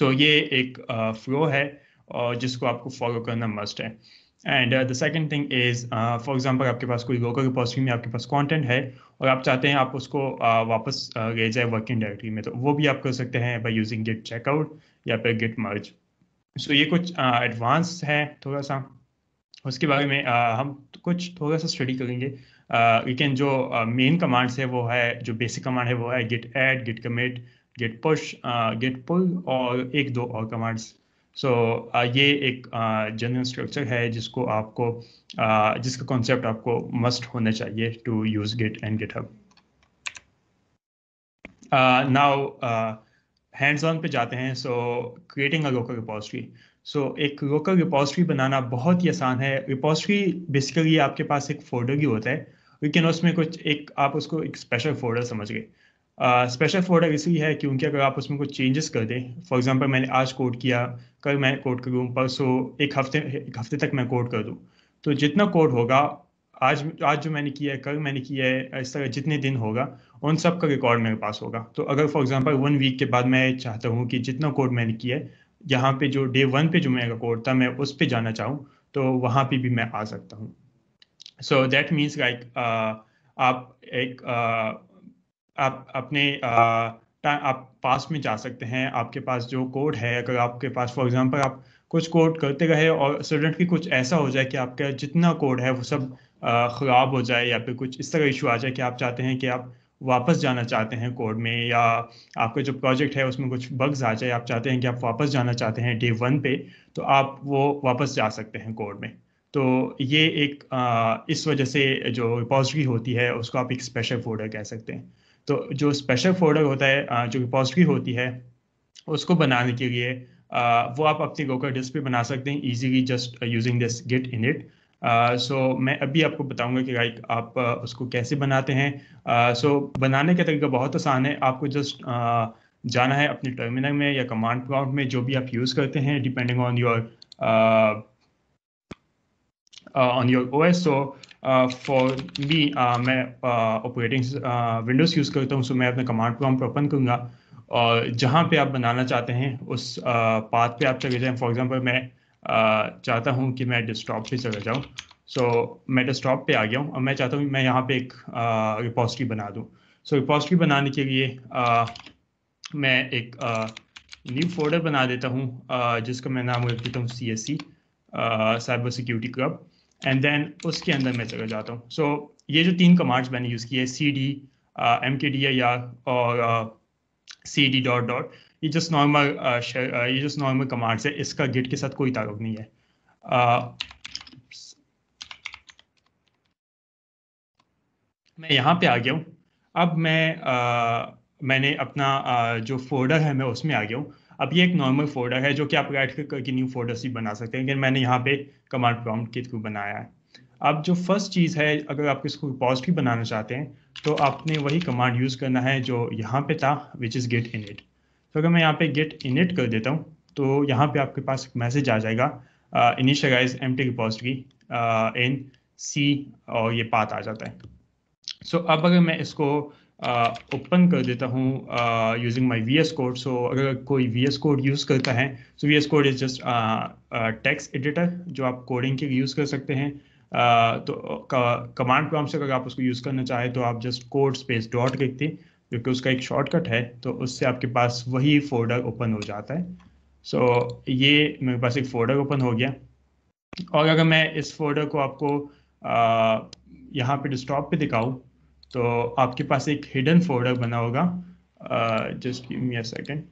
सो ये एक फ्लो है और जिसको आपको फॉलो करना मस्ट है। And the second thing is for example आपके पास कोई लोकल रिपोजिटरी में आपके पास कंटेंट है और आप चाहते हैं आप उसको वापस ले जाए वर्किंग डायरेक्टरी में, तो वो भी आप कर सकते हैं बाय यूजिंग गिट चेकआउट या फिर गिट मर्ज। सो ये कुछ एडवांस है थोड़ा सा, उसके बारे में हम कुछ थोड़ा सा स्टडी करेंगे। लेकिन जो मेन कमांड्स है वो है, जो बेसिक कमांड है वो है git add, git commit, git push, git pull और एक दो और कमांड्स। सो ये एक जनरल स्ट्रक्चर है जिसको आपको जिसका कॉन्सेप्ट आपको मस्ट होना चाहिए to use git and GitHub. Now hands on पे जाते हैं। So creating a local repository. So एक लोकल रिपोजिटरी बनाना बहुत ही आसान है। रिपोजिटरी बेसिकली आपके पास एक फोल्डर ही होता है, लेकिन उसमें कुछ एक आप उसको एक स्पेशल फोल्डर समझ गए। स्पेशल फोल्डर इसलिए है क्योंकि अगर आप उसमें कुछ चेंजेस कर दें, फॉर एग्जांपल मैंने आज कोड किया, कल मैं कोड करूँ, परसों एक हफ्ते तक मैं कोड कर दूँ, तो जितना कोड होगा आज आज जो मैंने किया है, कल मैंने किया है, इस तरह जितने दिन होगा उन सब का रिकॉर्ड मेरे पास होगा। तो अगर फॉर एग्जांपल 1 वीक के बाद मैं चाहता हूँ कि जितना कोड मैंने किया है, यहाँ पे जो डे 1 पे जो मेरा कोड था मैं उस पे जाना चाहूँ, तो वहाँ पे भी मैं आ सकता हूँ। सो दैट मीन्स लाइक आप एक आप अपने आप पास में जा सकते हैं। आपके पास जो कोड है, अगर आपके पास फॉर एग्जांपल आप कुछ कोड करते रहे और सडनली कुछ ऐसा हो जाए कि आपका जितना कोड है वो सब ख़राब हो जाए, या फिर कुछ इस तरह इशू आ जाए कि आप चाहते हैं कि आप वापस जाना चाहते हैं कोड में, या आपका जो प्रोजेक्ट है उसमें कुछ बग्स आ जाए, आप चाहते हैं कि आप वापस जाना चाहते हैं डे 1 पे, तो आप वो वापस जा सकते हैं कोड में। तो ये एक इस वजह से जो रिपोजिटरी होती है उसको आप एक स्पेशल फोल्डर कह सकते हैं। तो जो स्पेशल फोल्डर होता है, जो रिपोजिटरी होती है, उसको बनाने के लिए वो आप अपनी लोकल डिस्क पे बना सकते हैं easily just using this git init. So मैं अभी आपको बताऊंगा कि लाइक आप उसको कैसे बनाते हैं। सो बनाने का तरीका बहुत आसान है। आपको जस्ट जाना है अपने टर्मिनल में या कमांड प्रॉम्प्ट में, जो भी आप यूज़ करते हैं depending on your OS. So for me, मैं ऑपरेटिंग विंडोज़ यूज़ करता हूँ, सो मैं अपना कमांड प्रॉम्प्ट ओपन करूँगा और जहाँ पे आप बनाना चाहते हैं उस पाथ पे आप चले जाएं। फॉर एग्जांपल मैं चाहता हूँ कि मैं डेस्कटॉप पे चला जाऊँ, सो मैं डेस्कटॉप पे आ गया हूँ और मैं चाहता हूँ मैं यहाँ पे एक रिपोजिटरी बना दूँ। सो रिपोजिटरी बनाने के लिए मैं एक न्यू फोल्डर बना देता हूँ जिसका मैं नाम रख देता हूँ CSC, cyber security club, and then उसके अंदर मैं चला जाता हूँ। सो ये जो 3 कमांड्स मैंने यूज़ किए, CD, mkdir और CD डॉट डॉट, ये जस्ट नॉर्मल कमांड्स है, इसका गिट के साथ कोई ताल्लुक नहीं है। मैं यहाँ पे आ गया हूँ। अब मैंने अपना जो फोल्डर है मैं उसमें आ गया हूँ। अब ये एक नॉर्मल फोल्डर है जो कि आप राइट क्लिक करके न्यू फोल्डर ही बना सकते हैं, लेकिन मैंने यहाँ पे कमांड प्रॉम्प्ट के थ्रू बनाया है। अब जो फर्स्ट चीज़ है, अगर आप इसको रिपोजिटरी बनाना चाहते हैं तो आपने वही कमांड यूज़ करना है जो यहाँ पे था, विच इज़ गेट इनिट। तो अगर मैं यहाँ पे गेट इनिट कर देता हूँ तो यहाँ पे आपके पास एक मैसेज आ जाएगा, इनिशियलाइज एम्प्टी रिपोजिटरी इन C, और ये पाथ आ जाता है। सो अब अगर मैं इसको ओपन कर देता हूँ यूजिंग माई VS कोड। सो अगर कोई VS कोड यूज़ करता है, सो VS code is just text editor जो आप कोडिंग के लिए यूज़ कर सकते हैं। तो कमांड प्रॉम्प्ट से अगर आप उसको यूज़ करना चाहें तो आप जस्ट कोड स्पेस डॉट लिखते हैं, क्योंकि उसका एक शॉर्टकट है, तो उससे आपके पास वही फोल्डर ओपन हो जाता है। सो ये मेरे पास एक फोल्डर ओपन हो गया। और अगर मैं इस फोल्डर को आपको यहाँ पे डेस्कटॉप पे दिखाऊं तो आपके पास एक हिडन फोल्डर बना होगा। Just give me a second.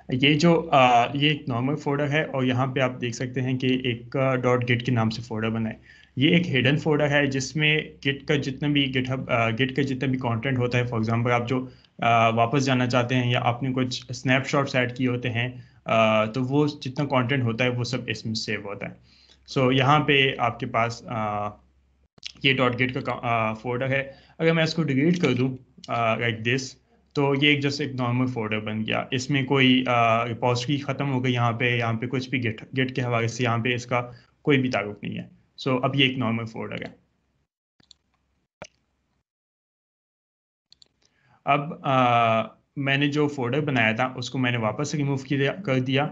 ये एक नॉर्मल फोल्डर है और यहाँ पे आप देख सकते हैं कि एक डॉट गिट के नाम से फोल्डर बना है। ये एक हिडन फोल्डर है जिसमें गिट का जितना भी गिट का जितना भी कंटेंट होता है, फॉर एग्जांपल आप जो वापस जाना चाहते हैं या आपने कुछ स्नैपशॉट्स ऐड किए होते हैं, तो वो जितना कंटेंट होता है वो सब इसमें सेव होता है। सो यहाँ पे आपके पास ये डॉट गिट का फोल्डर है। अगर मैं इसको डिलीट कर दूँ लाइक दिस, तो ये एक जस्ट एक नॉर्मल फोल्डर बन गया, इसमें कोई रिपॉजिटरी ख़त्म हो गई यहाँ पे कुछ भी गिट के हवाले से यहाँ पे इसका कोई भी ताल्लुक नहीं है। सो अब ये एक नॉर्मल फोल्डर है। अब मैंने जो फोल्डर बनाया था उसको मैंने वापस रिमूव कर दिया,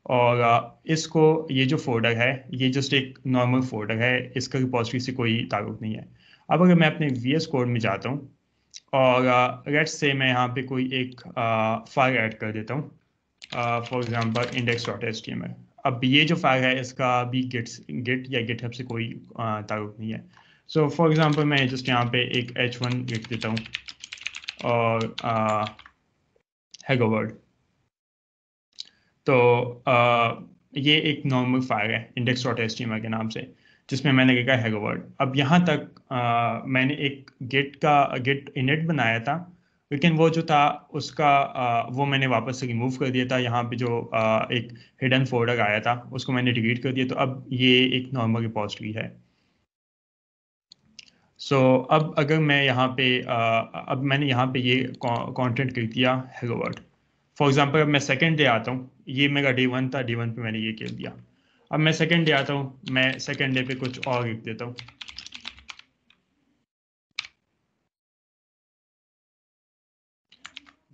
और इसको, ये जो फोल्डर है ये जस्ट एक नॉर्मल फोल्डर है, इसका रिपॉजिटरी से कोई ताल्लुक नहीं है। अब अगर मैं अपने VS कोड में जाता हूँ और लेट्स से मैं यहाँ पे कोई एक फाइल ऐड कर देता हूँ, फॉर एग्जांपल index.html। अब ये जो फाइल है इसका भी गिट या गिटहब से कोई ताल्लुक नहीं है। सो फॉर एग्जांपल मैं जस्ट यहाँ पे एक h1 लिख देता हूँ और हेलो वर्ल्ड। तो ये एक नॉर्मल फाइल है index.html के नाम से, जिसमें मैंने लिखा है हेलो वर्ल्ड। अब यहाँ तक मैंने एक गिट इनिट बनाया था, लेकिन वो जो था उसका वो मैंने वापस से रिमूव कर दिया था। यहाँ पे जो एक हिडन फोल्डर आया था उसको मैंने डिलीट कर दिया, तो अब ये एक नॉर्मल रिपॉजिटरी है। अब अगर मैं यहाँ पे अब मैंने यहाँ पे ये कंटेंट लिख दिया हेलो वर्ल्ड। फॉर एग्जांपल अब मैं सेकंड डे आता हूँ, ये मेरा डे 1 था, डे 1 पे मैंने ये कर दिया। अब मैं सेकंड डे आता हूँ, मैं सेकंड डे पे कुछ और लिख देता हूँ।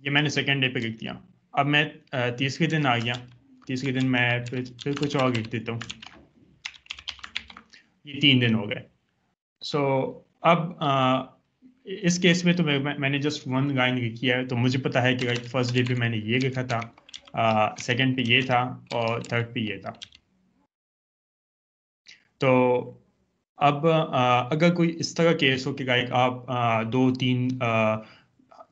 ये मैंने सेकंड डे पे लिख दिया। अब मैं तीसरे दिन आ गया, तीसरे दिन मैं फिर कुछ और लिख देता हूँ। ये 3 दिन हो गए। सो अब इस केस में तो मैंने जस्ट वन लाइन लिखी है, तो मुझे पता है कि फर्स्ट डे पे मैंने ये लिखा था, सेकंड पे ये था और थर्ड पे ये था। तो अब अगर कोई इस तरह केस हो कि लाइक आप 2-3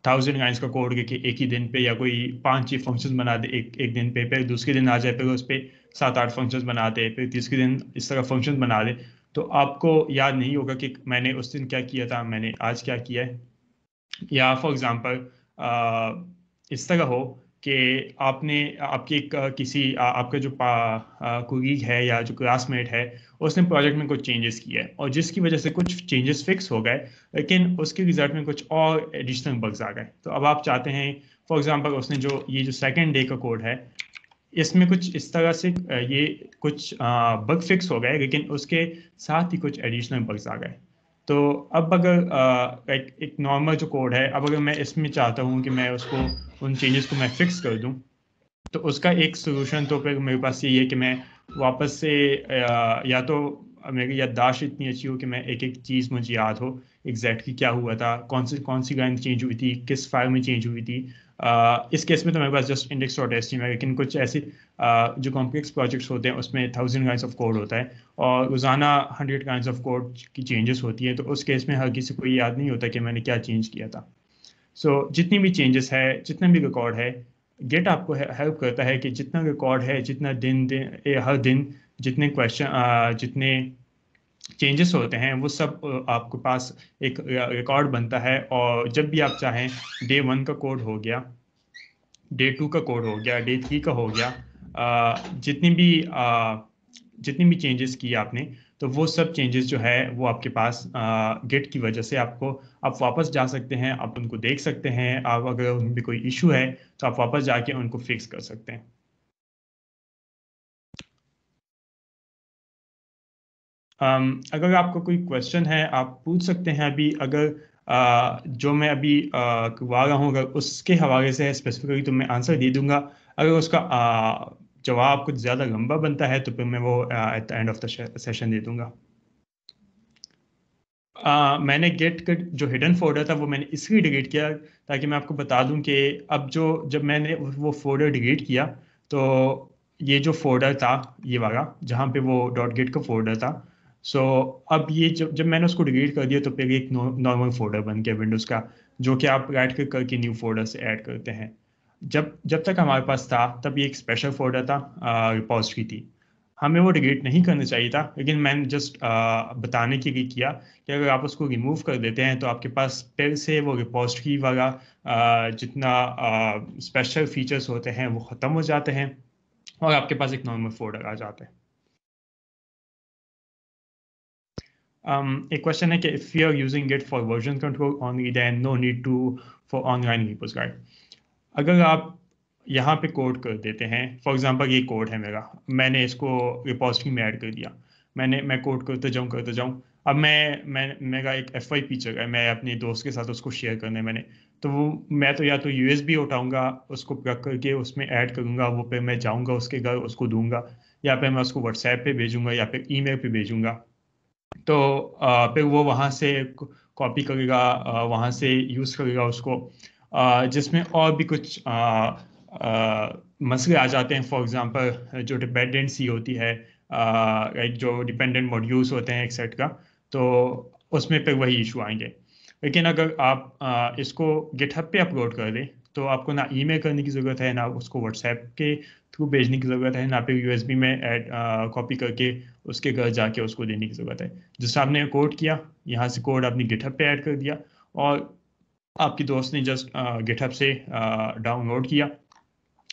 1000 लाइन्स का कोड लिखे एक ही दिन पे, या कोई 5-6 फंक्शन बना दे एक एक दिन पे, फिर दूसरे दिन आ जाए फिर उस पर 7-8 फंक्शन बना दे, फिर तीसरे दिन इस तरह फंक्शन बना दे, तो आपको याद नहीं होगा कि मैंने उस दिन क्या किया था, मैंने आज क्या किया है। या फॉर एग्जांपल इस तरह हो कि आपने आपके आपका जो कुलीग है या जो क्लासमेट है, उसने प्रोजेक्ट में कुछ चेंजेस किए हैं, और जिसकी वजह से कुछ चेंजेस फिक्स हो गए, लेकिन उसके रिजल्ट में कुछ और एडिशनल बग्स आ गए। तो अब आप चाहते हैं, फॉर एग्जांपल उसने ये जो सेकंड डे का कोड है, इसमें कुछ इस तरह से ये कुछ बग फिक्स हो गए, लेकिन उसके साथ ही कुछ एडिशनल बग्स आ गए। तो अब अगर एक नॉर्मल जो कोड है, अब अगर मैं इसमें चाहता हूँ कि मैं उसको उन चेंजेस को मैं फिक्स कर दूँ, तो उसका एक सोल्यूशन तो फिर मेरे पास ये है कि मैं वापस से या तो मेरी याददाश्त इतनी अच्छी हो कि मैं एक एक चीज़ मुझे याद हो एग्जैक्टली क्या हुआ था, कौन सी लाइन चेंज हुई थी, किस फाइल में चेंज हुई थी। इस केस में तो मेरे पास जस्ट index.html है, लेकिन कुछ ऐसे जो कॉम्प्लेक्स प्रोजेक्ट्स होते हैं उसमें 1000 लाइन्स ऑफ कोड होता है, और रोज़ाना 100 लाइन्स ऑफ कोड की चेंजेस होती है, तो उस केस में हर किसी को ये याद नहीं होता कि मैंने क्या चेंज किया था। जितनी भी चेंजेस है, जितना भी रिकॉर्ड है, गेट आपको हेल्प करता है कि जितना रिकॉर्ड है, जितना हर दिन जितने जितने चेंजेस होते हैं वो सब आपके पास एक रिकॉर्ड बनता है, और जब भी आप चाहें, डे 1 का कोड हो गया, डे 2 का कोड हो गया, डे 3 का हो गया, जितनी भी चेंजेस की आपने, तो वो सब चेंजेस जो है वो आपके पास गेट की वजह से आप वापस जा सकते हैं, आप उनको देख सकते हैं, आप अगर उनमें कोई इशू है तो आप वापस जाके उनको फिक्स कर सकते हैं। अगर आपको कोई क्वेश्चन है आप पूछ सकते हैं अभी, अगर जो मैं अभी करवा रहा हूँ अगर उसके हवाले से है स्पेसिफिकली तो मैं आंसर दे दूंगा। अगर उसका जवाब कुछ ज़्यादा लंबा बनता है तो फिर मैं वो at the end of the session दे दूंगा। मैंने गेट का जो हिडन फोल्डर था वो मैंने इसलिए डिलीट किया ताकि मैं आपको बता दूं कि अब जब मैंने वो फोल्डर डिलीट किया, तो ये जो फोल्डर था ये वाला जहाँ पे वो डॉट गेट का फोल्डर था, सो अब ये जब मैंने उसको डिलीट कर दिया तो फिर एक नॉर्मल फोल्डर बन गया विंडोज़ का, जो कि आप राइट क्लिक करके न्यू फोल्डर से ऐड करते हैं। जब जब तक हमारे पास था तब ये एक स्पेशल फोल्डर था, रिपॉजिटरी थी, हमें वो डिलीट नहीं करना चाहिए था, लेकिन मैंने जस्ट बताने के लिए किया कि अगर आप उसको रिमूव कर देते हैं तो आपके पास फिर से वो रिपॉजिटरी वाला जितना स्पेशल फीचर्स होते हैं वो ख़त्म हो जाते हैं, और आपके पास एक नॉर्मल फोल्डर आ जाता है। एक क्वेश्चन है कि if you are using git for version control only then no need to for online repos guide. अगर आप यहाँ पे कोड कर देते हैं, फॉर एग्जांपल ये कोड है मेरा, मैंने इसको रिपोजिटरी में ऐड कर दिया, मैं कोड करते जाऊँ। अब मैं मेरा एक FY फीचर है, मैं अपने दोस्त के साथ उसको शेयर करना है मैंने, तो वो मैं तो या तो USB उठाऊंगा, उसको प्लग करके उसमें ऐड करूंगा, वो पे मैं जाऊंगा उसके घर, उसको दूंगा, या फिर मैं उसको व्हाट्सएप पे भेजूंगा या फिर ईमेल पे भेजूंगा। तो फिर वो वहाँ से कॉपी करेगा, वहाँ से यूज़ करेगा उसको, जिसमें और भी कुछ मसले आ जाते हैं। फॉर एग्जांपल जो डिपेंडेंसी होती है, जो डिपेंडेंट मॉड्यूल्स होते हैं एक्सेट्रा, तो उसमें फिर वही इशू आएंगे। लेकिन अगर आप इसको गिटहब पे अपलोड कर दें, तो आपको ना ईमेल करने की ज़रूरत है, ना उसको व्हाट्सएप के थ्रू भेजने की ज़रूरत है, ना फिर USB में ऐड कॉपी करके उसके घर जाके उसको देने की ज़रूरत है। जैसे आपने कोड किया, यहाँ से कोड आपने गिटहब पे ऐड कर दिया, और आपकी दोस्त ने जस्ट गिटहब से डाउनलोड किया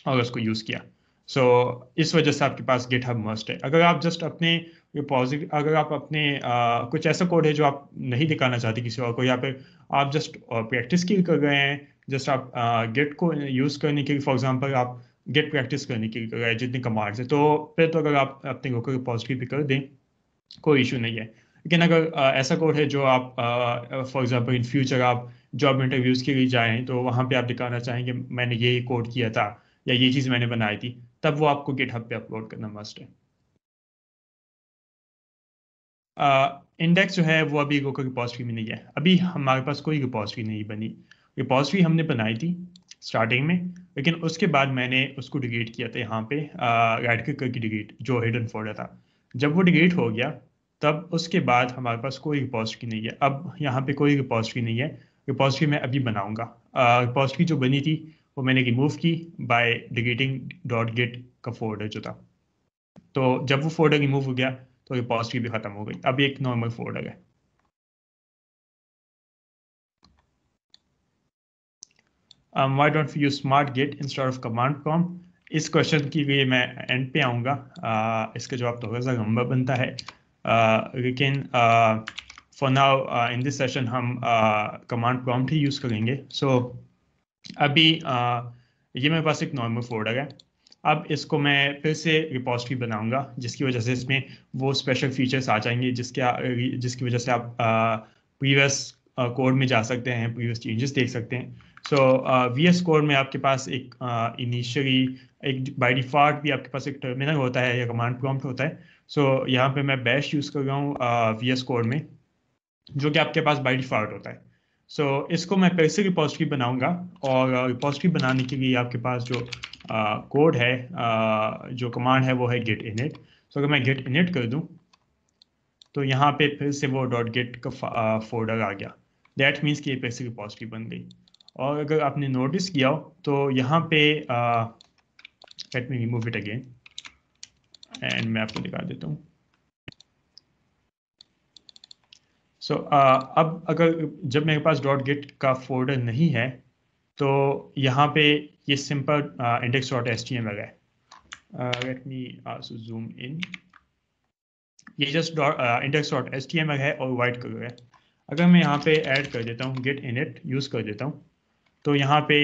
और उसको यूज़ किया। सो इस वजह से आपके पास गिटहब मस्ट है। अगर आप जस्ट अपने रिपोजिटरी, अगर आप अपने कुछ ऐसा कोड है जो आप नहीं दिखाना चाहते किसी और को, या फिर आप जस्ट प्रैक्टिस के लिए कर रहे हैं, जस्ट आप गिट को यूज़ करने के लिए, फॉर एग्जांपल आप गिट प्रैक्टिस करने के लिए कर रहे हैं जितनी कमांड्स है, तो फिर तो अगर आप अपने लोकल रिपोजिटरी पे कर दें, कोई इशू नहीं है। लेकिन अगर ऐसा कोड है जो आप फॉर एग्जांपल इन फ्यूचर आप जॉब इंटरव्यूज के लिए जाएं, तो वहां पे आप दिखाना चाहेंगे मैंने ये कोड किया था या ये चीज़ मैंने बनाई थी, तब वो आपको गिटहब पे अपलोड करना मस्ट है। इंडेक्स जो है वो अभी लोकल रिपोजिटरी में नहीं है, अभी हमारे पास कोई रिपोजिटरी नहीं बनी। रिपोजिटरी हमने बनाई थी स्टार्टिंग में, लेकिन उसके बाद मैंने उसको डिलीट किया था, यहाँ पे राइट क्लिक करके डिलीट, जो हिडन फोल्डर था। जब वो डिलीट हो गया, तब उसके बाद हमारे पास कोई रिपोजिटरी नहीं है, अब यहाँ पे कोई रिपोजिटरी नहीं है। रिपोजिटरी मैं अभी बनाऊंगा। रिपोजिटरी जो बनी थी वो मैंने रिमूव की बाय डिलीटिंग .git का फोल्डर जो था। तो जब वो फोल्डर रिमूव हो गया, तो रिपोजिटरी भी खत्म हो गई, अब एक नॉर्मल फोल्डर है। Why don't we use smart git instead of command prompt? इस क्वेश्चन के लिए मैं एंड पे आऊँगा। इसका जवाब थोड़ा सा लंबा बनता है, लेकिन for now in this session हम कमांड प्रॉम्प्ट ही यूज़ करेंगे। सो अभी ये मेरे पास एक नॉर्मल फोल्डर है। अब इसको मैं फिर से रिपोजिटरी बनाऊंगा, जिसकी वजह से इसमें वो स्पेशल फीचर्स आ जाएंगे जिसकी वजह से आप प्रीवियस कोड में जा सकते हैं, प्रीवियस चेंजेस देख सकते हैं। सो VS कोड में आपके पास एक इनिशियली एक बाय डिफॉल्ट भी आपके पास एक टर्मिनल होता है या कमांड प्रॉम्प्ट होता है। सो यहाँ पे मैं बैश यूज़ कर रहा हूँ VS कोड में, जो कि आपके पास बाय डिफॉल्ट होता है। सो इसको मैं फिर से रिपोजिटरी बनाऊंगा, और रिपोजिटरी बनाने के लिए आपके पास जो कोड है, जो कमांड है, वो है git init। सो अगर मैं git init कर दूं, तो यहाँ पे फिर से वो .git का फोल्डर आ गया। दैट मीन्स कि ये फिर से रिपोजिटरी बन गई। और अगर आपने नोटिस किया हो, तो यहाँ पे let me remove it again and मैं आपको दिखा देता हूँ। सो अब अगर जब मेरे पास .git का फोल्डर नहीं है, तो यहाँ पे ये सिंपल index.html है। Let me also zoom in. ये जस्ट index.html है और वाइट कलर है। अगर मैं यहाँ पे ऐड कर देता हूँ git init यूज़ कर देता हूँ, तो यहाँ पे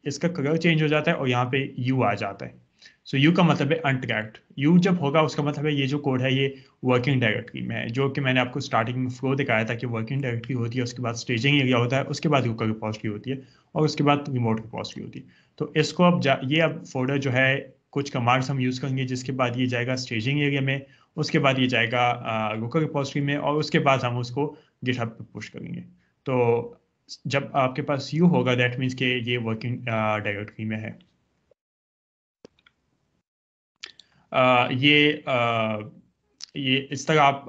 इसका कलर चेंज हो जाता है और यहाँ पे U आ जाता है। सो U का मतलब है अनट्रैक्ड। U जब होगा उसका मतलब है ये जो कोड है ये वर्किंग डायरेक्टरी में है, जो कि मैंने आपको स्टार्टिंग में फ्लो दिखाया था कि वर्किंग डायरेक्टरी होती है, उसके बाद स्टेजिंग एरिया होता है, उसके बाद लोकल रिपोजिटरी होती है, और उसके बाद रिमोट रिपोजिटरी होती है। तो इसको अब ये अब फोल्डर जो है, कुछ कमांड्स हम यूज़ करेंगे, जिसके बाद ये जाएगा स्टेजिंग एरिया में, उसके बाद ये जाएगा लोकल रिपोजिटरी में, और उसके बाद हम उसको गिटहब पे पुश करेंगे। तो जब आपके पास यू होगा, दैट मीन्स कि ये वर्किंग डायरेक्टरी में है। ये इस तरह आप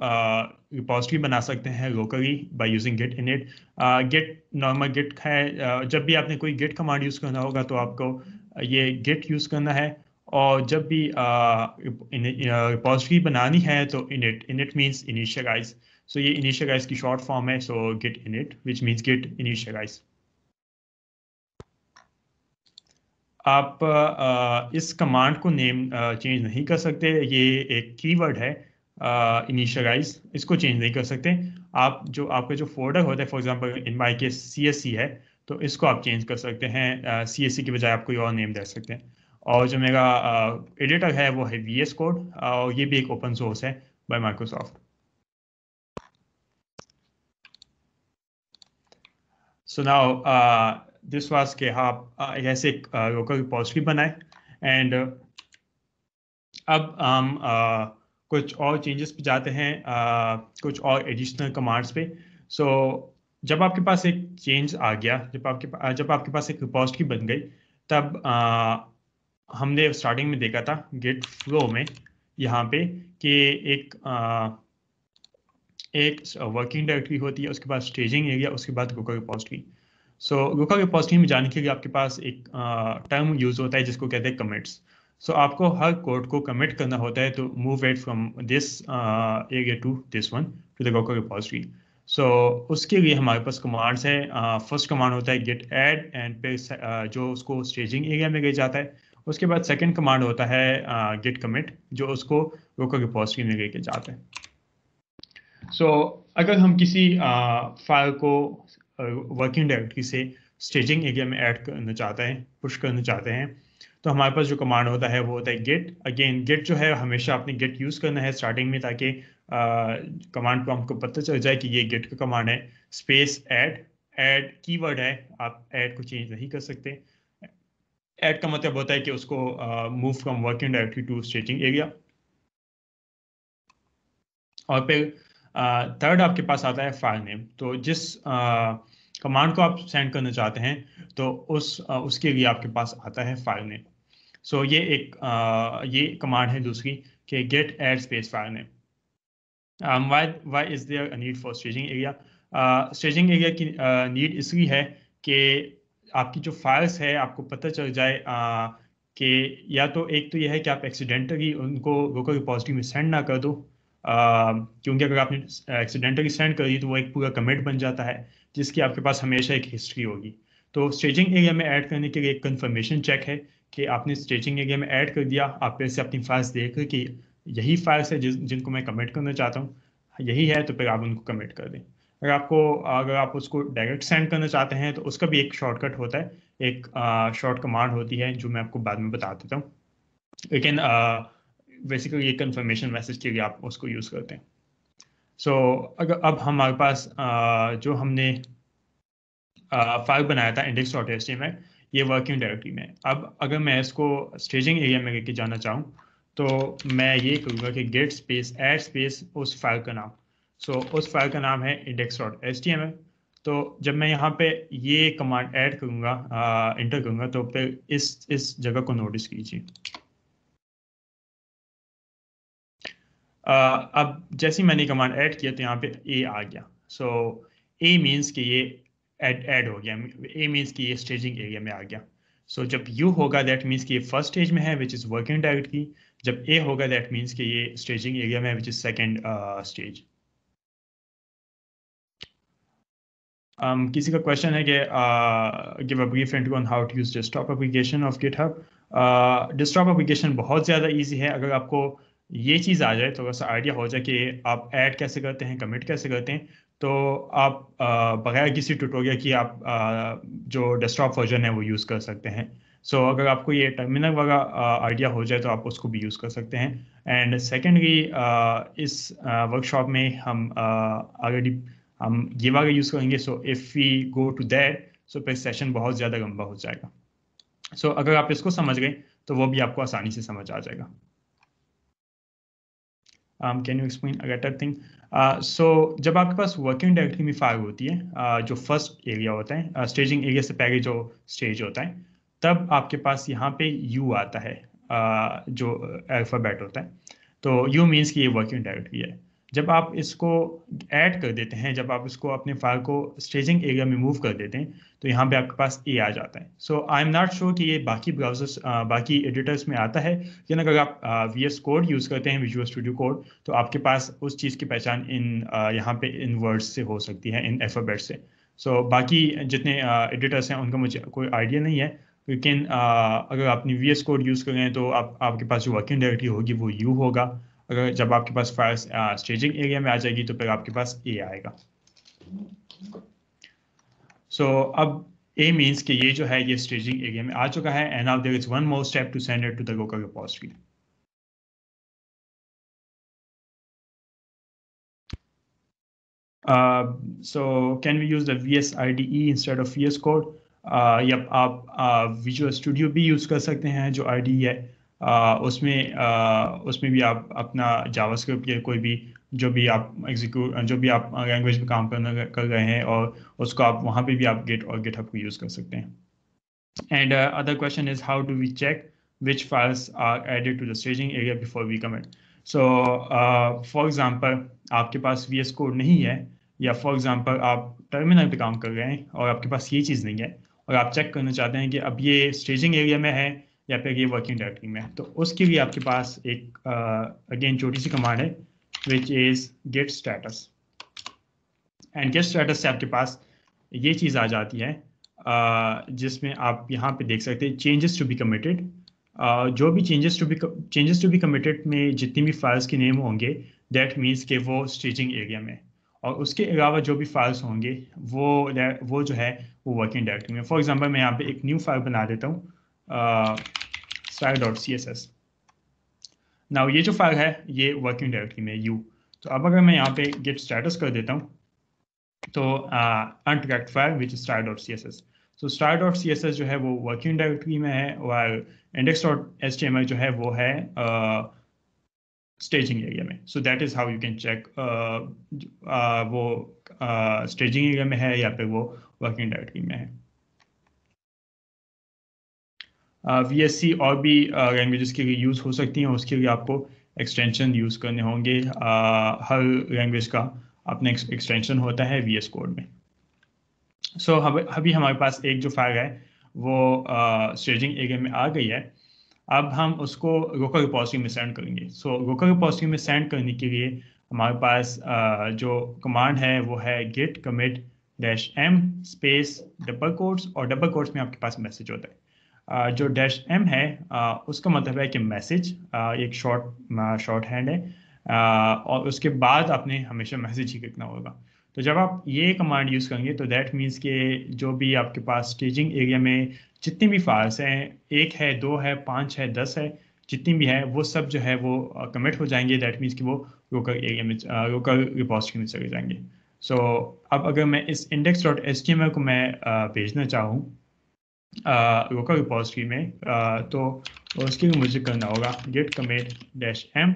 रिपोजिटरी बना सकते हैं locally by using git init. Git normal git है, जब भी आपने कोई गिट कमांड यूज़ करना होगा तो आपको ये गिट यूज़ करना है, और जब भी रिपोजिटरी बनानी है तो init. Init means initialize. So ये इनिशियलाइज की शॉर्ट फॉर्म है, so git init which means git initialize. आप इस कमांड को नेम चेंज नहीं कर सकते, ये एक कीवर्ड है इनिशियलाइज, इसको चेंज नहीं कर सकते। आप जो आपका जो फोल्डर होता है, for example in my case CSC है, तो इसको आप चेंज कर सकते हैं, CSC की बजाय आप कोई और नेम दे सकते हैं। और जो मेरा एडिटर है वो है VS कोड, और ये भी एक ओपन सोर्स है bye Microsoft. So now this was के आप ऐसे एक लोकल रिपॉजिटरी बनाए, एंड अब हम कुछ और चेंजेस पे जाते हैं, कुछ और एडिशनल कमांड्स पे। सो जब आपके पास एक चेंज आ गया, जब आपके पास एक रिपॉजिटरी बन गई, तब हमने स्टार्टिंग में देखा था गिट फ्लो में यहाँ पे कि एक एक वर्किंग डायरेक्टरी होती है, उसके बाद स्टेजिंग एरिया, उसके बाद local repository. So local repository में जाने के लिए आपके पास एक टर्म यूज होता है जिसको कहते हैं कमिट्स। सो आपको हर कोड को कमिट करना होता है to move it from this area to this one to the local repository. So उसके लिए हमारे पास कमांड्स है। फर्स्ट कमांड होता है गिट ऐड, एंड फिर जो उसको स्टेजिंग एरिया में ले जाता है। उसके बाद सेकंड कमांड होता है गिट कमिट, जो उसको लोकल रिपॉजिटरी में लेके जाता है। सो अगर हम किसी फाइल को वर्किंग डायरेक्टरी से स्टेजिंग एरिया में ऐड करना चाहते हैं, पुश करना चाहते हैं, तो हमारे पास जो कमांड होता है वो होता है गिट। अगेन गिट जो है हमेशा आपने गिट यूज़ करना है स्टार्टिंग में, ताकि कमांड प्रॉम्प्ट को पता चल जाए कि ये गिट का कमांड है। स्पेस ऐड, ऐड कीवर्ड है, आप ऐड को चेंज नहीं कर सकते। ऐड का मतलब होता है कि उसको move from working directory to staging area. और फिर थर्ड आपके पास आता है फाइल नेम। तो जिस कमांड को आप सेंड करना चाहते हैं, तो उसके लिए आपके पास आता है फाइल नेम। सो ये एक ये कमांड है दूसरी, कि git add space file name. why is there a need for staging area? Staging area की नीड इसलिए है कि आपकी जो फाइल्स है आपको पता चल जाए कि या तो एक तो यह है कि आप एक्सीडेंटली उनको लोकल रिपॉजिटरी में सेंड ना कर दो, क्योंकि अगर आपने एक्सीडेंटली सेंड कर दी तो वो एक पूरा कमिट बन जाता है, जिसकी आपके पास हमेशा एक हिस्ट्री होगी। तो स्टेजिंग एरिया में ऐड करने के लिए एक कंफर्मेशन चेक है कि आपने स्टेजिंग एरिया में ऐड कर दिया, आप फिर से अपनी फाइल्स देख कर कि यही फाइल्स है जिनको मैं कमिट करना चाहता हूँ, यही है, तो फिर आप उनको कमिट कर दें। अगर आप उसको डायरेक्ट सेंड करना चाहते हैं, तो उसका भी एक शॉर्टकट होता है, एक शॉर्ट कमांड होती है जो मैं आपको बाद में बता देता हूँ। लेकिन बेसिकली ये कंफर्मेशन मैसेज के लिए आप उसको यूज़ करते हैं। सो अगर अब हमारे पास जो हमने फाइल बनाया था index.html, ये वर्किंग डायरेक्टरी में है। अब अगर मैं इसको स्टेजिंग एरिया में लेके जाना चाहूँ, तो मैं ये करूँगा कि गेट स्पेस ऐड स्पेस उस फाइल का नाम। सो उस फाइल का नाम है index.html। तो जब मैं यहाँ पे ये कमांड ऐड करूँगा, इंटर करूँगा, तो फिर इस जगह को नोटिस कीजिए। अब जैसे ही मैंने कमांड ऐड किया, तो यहाँ पे ए आ गया। सो ए मीन्स कि ये ऐड हो गया, ए मीन्स कि ये स्टेजिंग एरिया में आ गया। सो जब यू होगा दैट मीन्स कि ये फर्स्ट स्टेज में है, विच इज़ वर्किंग डायरेक्टरी। जब ए होगा दैट मीन्स कि ये स्टेजिंग एरिया में है, विच इज़ सेकेंड स्टेज। किसी का क्वेश्चन है कि give a brief intro on how to use desktop application of GitHub. Desktop application बहुत ज़्यादा इजी है। अगर आपको ये चीज़ आ जाए, थोड़ा सा आइडिया हो जाए कि आप ऐड कैसे करते हैं, कमिट कैसे करते हैं, तो आप बगैर किसी ट्यूटोरियल की आप जो डेस्कटॉप वर्जन है वो यूज़ कर सकते हैं। सो अगर आपको ये टर्मिनल वाला आइडिया हो जाए, तो आप उसको भी यूज़ कर सकते हैं। एंड सेकेंडली इस वर्कशॉप में हम ऑलरेडी हम ये वाला यूज करेंगे। So if we go to that, so फिर सेशन बहुत ज़्यादा लंबा हो जाएगा। सो अगर आप इसको समझ गए, तो वो भी आपको आसानी से समझ आ जाएगा। Can you explain a better thing? So जब आपके पास वर्किंग डायरेक्टरी में फाइल होती है, जो फर्स्ट एरिया होता है, स्टेजिंग एरिया से पहले जो स्टेज होता है, तब आपके पास यहाँ पे यू आता है, जो अल्फ़ाबेट होता है। तो यू मीन्स कि ये वर्किंग डायरेक्टरी है। जब आप इसको ऐड कर देते हैं, जब आप इसको अपने फाइल को स्टेजिंग एरिया में मूव कर देते हैं, तो यहाँ पे आपके पास ए आ जाता है। सो आई एम नॉट श्योर कि ये बाकी ब्राउजर्स, बाकी एडिटर्स में आता है, लेकिन अगर आप VS कोड यूज़ करते हैं, विजुअल स्टूडियो कोड, तो आपके पास उस चीज़ की पहचान यहाँ पे इन वर्ड्स से हो सकती है, इन अल्फाबेट से। सो बाकी जितने एडिटर्स हैं उनका मुझे कोई आइडिया नहीं है, लेकिन अगर आपने VS कोड यूज़ कर रहे हैं, तो आपके पास जो वर्किंग डायरेक्टरी होगी वो यू होगा। अगर जब आपके पास फाइल स्टेजिंग एरिया में आ जाएगी तो फिर आपके पास ए आएगा। सो अब A मीन्स कि ये जो है ये स्टेजिंग एरिया में आ चुका है and now there is one more step to send it to the local repository. So can we use the VS IDE instead of VS Code? Yup, आप विजुअल स्टूडियो भी यूज़ कर सकते हैं जो IDE है। उसमें भी आप अपना जावास्क्रिप्ट या कोई भी जो भी आप लैंग्वेज में काम कर रहे हैं और उसको आप वहाँ पे भी आप गिट और गिटहब को यूज़ कर सकते हैं। And other question is how do we check which files are added to the staging area before we commit? So for example, आपके पास VS Code नहीं है या for example आप टर्मिनल पे काम कर रहे हैं और आपके पास ये चीज़ नहीं है और आप चेक करना चाहते हैं कि अब ये स्टेजिंग एरिया में है या फिर ये वर्किंग डायरेक्टरी में है, तो उसके लिए आपके पास एक अगेन छोटी सी कमांड है which is git status. And git status से आपके पास ये चीज़ आ जाती है जिसमें आप यहाँ पे देख सकते हैं चेंजेस टू बी कमिटेड। जो भी चेंजेस टू बी कमिटेड में जितनी भी फाइल्स के नेम होंगे दैट मीन्स कि वो स्टेजिंग एरिया में, और उसके अलावा जो भी फाइल्स होंगे वो जो है वो वर्किंग डायरेक्टरी में। फॉर एग्जांपल मैं यहाँ पे एक न्यू फाइल बना देता हूँ style.css। नाउ ये जो फाइल है ये वर्किंग डायरेक्टरी में यू। तो अब अगर मैं यहाँ पे गेट स्टेटस कर देता हूँ तो untracked file which star.css। So star.css जो है वो वर्किंग डायरेक्टरी में है और index.html जो है वो है स्टेजिंग एरिया में। So that is how you can check वो स्टेजिंग एरिया में है या फिर वो वर्किंग डायरेक्टरी में है। VSC और भी लैंग्वेजेस के लिए यूज़ हो सकती हैं, उसके लिए आपको एक्सटेंशन यूज़ करने होंगे। हर लैंग्वेज का अपना एक्सटेंशन होता है VS कोड में। सो अभी हमारे पास एक जो फाइल है वो स्टेजिंग एरिया में आ गई है। अब हम उसको लोकल रिपॉजिटरी में सेंड करेंगे। सो लोकल रिपॉजिटरी में सेंड करने के लिए हमारे पास जो कमांड है वो है git commit -m space double quotes, और डबल कोट्स में आपके पास मैसेज होता है। जो -m है उसका मतलब है कि मैसेज एक शॉर्ट हैंड है और उसके बाद आपने हमेशा मैसेज ही लिखना होगा। तो जब आप ये कमांड यूज़ करेंगे तो दैट मीन्स कि जो भी आपके पास स्टेजिंग एरिया में जितनी भी फाइल्स हैं, 1 है 2 है 5 है 10 है, जितनी भी है वो सब जो है वो कमिट हो जाएंगे। दैट मीन्स कि वो लोकल एरिया में लोकल रिपॉजिटरी में चले जाएंगे। सो अब अगर मैं इस index.html को मैं भेजना चाहूँ लोकल रिपॉजिटरी में तो उसके लिए मुझे करना होगा git commit -m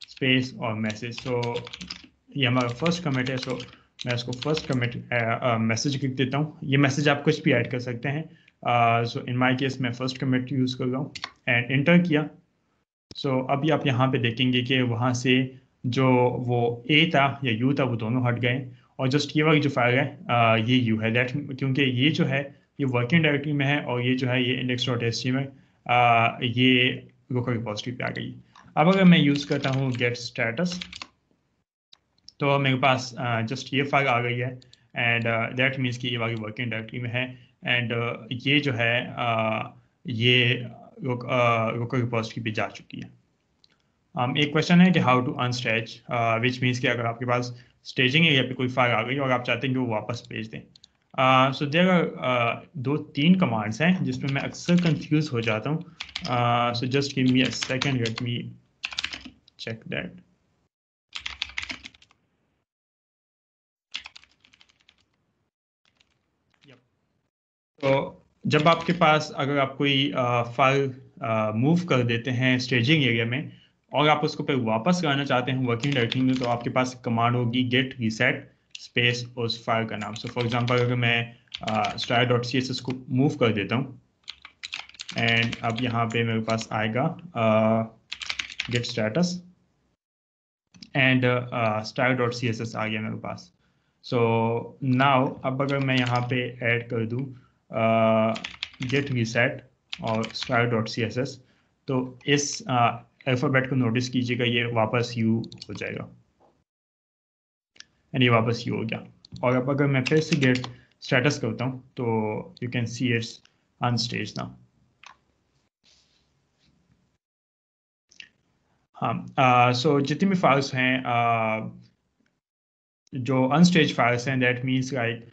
स्पेस और मैसेज। सो ये हमारा फर्स्ट कमिट है। सो मैं इसको फर्स्ट कमिट मैसेज लिख देता हूँ। ये मैसेज आप कुछ भी ऐड कर सकते हैं। सो इन माय केस मैं फर्स्ट कमिट यूज़ कर रहा हूँ एंड इंटर किया। सो अभी आप यहाँ पे देखेंगे कि वहाँ से जो वो ए था या यू था वो दोनों हट गए और जस्ट ये वाली जो फाइल है ये यू है। दैट क्योंकि ये जो है ये वर्किंग डायरेक्टरी में है और ये जो है ये index.html ये लोकल रिपॉजिटरी पे आ गई। अब अगर मैं यूज़ करता हूँ गेट स्टेटस तो मेरे पास जस्ट ये फाइल आ गई है एंड दैट मीन्स कि ये वाली वर्किंग डायरेक्टरी में है एंड ये जो है ये लोकल रिपॉजिटरी पे जा चुकी है। एक क्वेश्चन है कि हाउ टू अनस्टेज, विच मीन्स कि अगर आपके पास स्टेजिंग एरिया पे कोई फाइल आ गई और आप चाहते हैं कि वो वापस भेज दें। सो देयर आर 2-3 कमांड्स हैं जिसमें मैं अक्सर कंफ्यूज हो जाता हूँ। So just give me a second, let me check that. तो जब आपके पास अगर आप कोई फाइल मूव कर देते हैं स्टेजिंग एरिया में और आप उसको फिर वापस लाना चाहते हैं वर्किंग डायरेक्टरी में, तो आपके पास कमांड होगी गेट रीसेट स्पेस उस फाइल का नाम। सो फॉर एग्जांपल अगर मैं style.css को मूव कर देता हूँ एंड अब यहाँ पे मेरे पास आएगा गेट स्टेटस एंड style.css आ गया मेरे पास। सो नाउ अब अगर मैं यहाँ पे ऐड कर दूँ गेट रीसेट और style.css तो इस अल्फ़ाबेट को नोटिस कीजिएगा, ये वापस यू हो जाएगा एंड ये वापस यू हो गया। और अब अगर मैं फिर से गेट स्टेटस करता हूँ तो you can see it's unstage now. हाँ, सो जितनी भी फाइल्स हैं, जो अनस्टेज फाइल्स हैं, that means like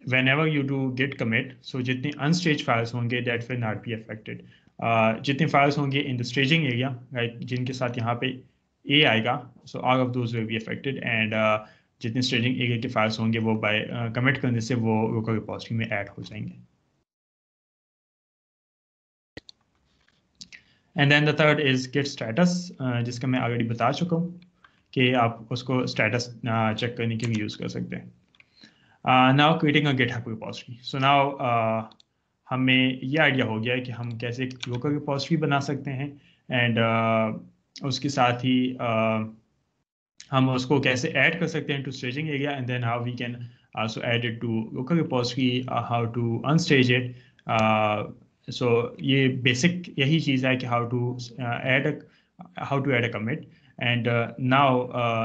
whenever you do git commit, so जितनी unstaged files होंगे that will not be affected. जितनी files होंगे in the staging area, right, जिनके साथ यहाँ पे A आएगा, so all of those will be affected, and जितनी staging area की files होंगे वो by commit करने से वो local repository में add हो जाएंगे. And then the third is git status, जिसका मैं already बता चुका हूँ कि आप उसको status check करने के लिए use कर सकते हैं. Now creating a GitHub repository. So now हमें ये आइडिया हो गया है कि हम कैसे एक लोकल रिपोजिटरी बना सकते हैं, एंड उसके साथ ही हम उसको कैसे ऐड कर सकते हैं to staging area, and then how we can also add it to local repository, how to unstage it. So ये बेसिक यही चीज़ है कि how to add a commit. And now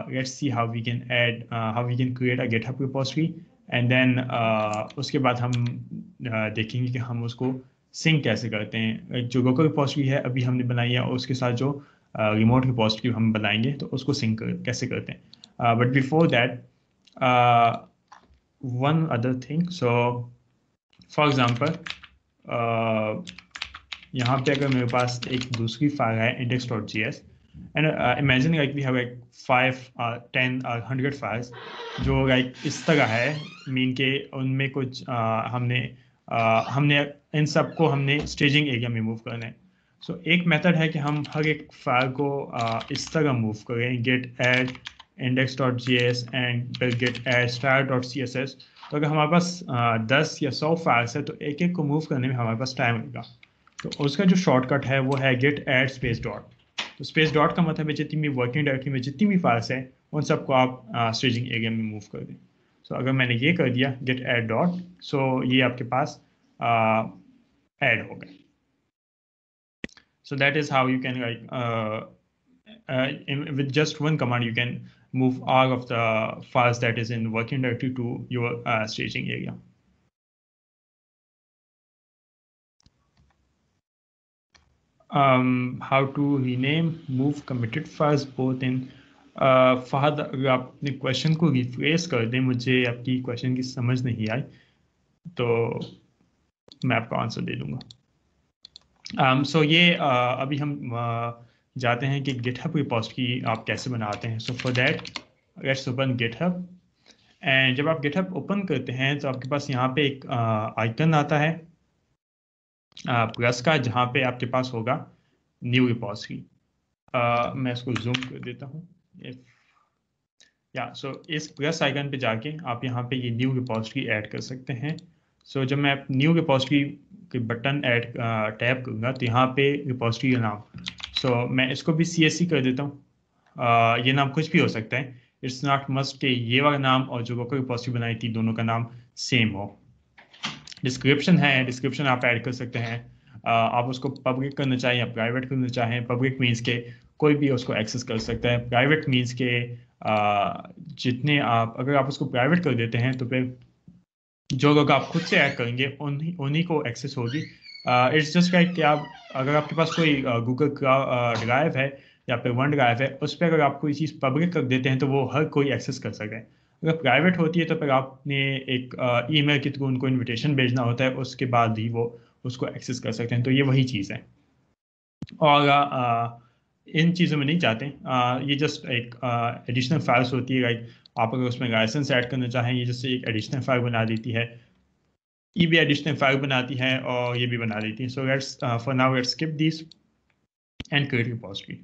let's see how we can create a GitHub repository, and then उसके बाद हम देखेंगे कि हम उसको सिंक कैसे करते हैं. जो लोकल रिपोजिटरी है अभी हमने बनाई है, और उसके साथ जो रिमोट रिपोजिटरी हम बनाएंगे तो उसको सिंक कैसे करते हैं. But before that one other thing. So for example यहाँ पे अगर मेरे पास एक दूसरी फाइल है index.js, and imagine like we have like 5 10 or 100 files जो like इस तरह है, मीन के उनमें कुछ हमने इन सबको हमने स्टेजिंग एरिया में मूव करना है. सो एक मेथड है कि हम हर एक फाइल को इस तरह मूव करें, git add index.js and फिर git add style.css. तो अगर हमारे पास 10 या 100 फाइल्स है तो एक एक को मूव करने में हमारे पास टाइम लगेगा. तो उसका जो शॉर्टकट है वो है git add space dot. तो स्पेस डॉट का मतलब है जितनी भी वर्किंग डायरेक्टरी में जितनी भी फाइल्स हैं उन सबको आप स्टेजिंग एरिया में मूव कर दें. सो अगर मैंने ये कर दिया गेट ऐड डॉट, सो ये आपके पास ऐड हो गए. सो that is how you can with just one command you can move all of the files that is in working directory to your staging area. How to rename move committed files both in Fahad, अगर आप अपने question को refresh कर दें, मुझे आपकी question की समझ नहीं आई तो मैं आपको आंसर दे दूंगा. सो ये अभी हम जाते हैं कि गिटहब रिपोजिटरी आप कैसे बनाते हैं. So for that let's open GitHub, and जब आप गिटहब ओपन करते हैं तो आपके पास यहाँ पे एक आइकन आता है प्लस का, जहाँ पे आपके पास होगा न्यू रिपोजिटरी. मैं इसको जूम कर देता हूँ. सो इस प्लस आइकन पे जाके आप यहाँ पे ये न्यू रिपोजिटरी ऐड कर सकते हैं. सो जब मैं न्यू रिपोजिटरी के बटन ऐड टैप करूँगा तो यहाँ पे रिपोजिटरी का नाम, सो मैं इसको भी CSC कर देता हूँ. ये नाम कुछ भी हो सकता है, इट्स नॉट मस्ट कि ये वाला नाम और जो लोकल रिपोजिटरी बनाई थी दोनों का नाम सेम हो. डिस्क्रिप्शन है, डिस्क्रिप्शन आप ऐड कर सकते हैं. आप उसको पब्लिक करना चाहें या प्राइवेट करना चाहें. पब्लिक मीन्स के कोई भी उसको एक्सेस कर सकता है. प्राइवेट मीन्स के जितने आप, अगर आप उसको प्राइवेट कर देते हैं तो फिर जो लोग आप खुद से ऐड करेंगे उन्हीं को एक्सेस होगी. इट्स जस्ट लाइक कि आप, अगर आपके पास कोई गूगल ड्राइव है या फिर वन ड्राइव है, उस पर अगर आप कोई चीज़ पब्लिक कर देते हैं तो वो हर कोई एक्सेस कर सके. अगर प्राइवेट होती है तो फिर आपने एक ईमेल के थ्रू उनको इन्विटेशन भेजना होता है, उसके बाद ही वो उसको एक्सेस कर सकते हैं. तो ये वही चीज़ है, और इन चीज़ों में नहीं जाते. ये जस्ट एक एडिशनल फाइल्स होती है. लाइक आप अगर उसमें लाइसेंस ऐड करना चाहें, ये जैसे एक एडिशनल फाइल बना देती है. ये भी एडिशनल फाइल बनाती है और ये भी बना देती है. So let's for now let's skip this and create repository.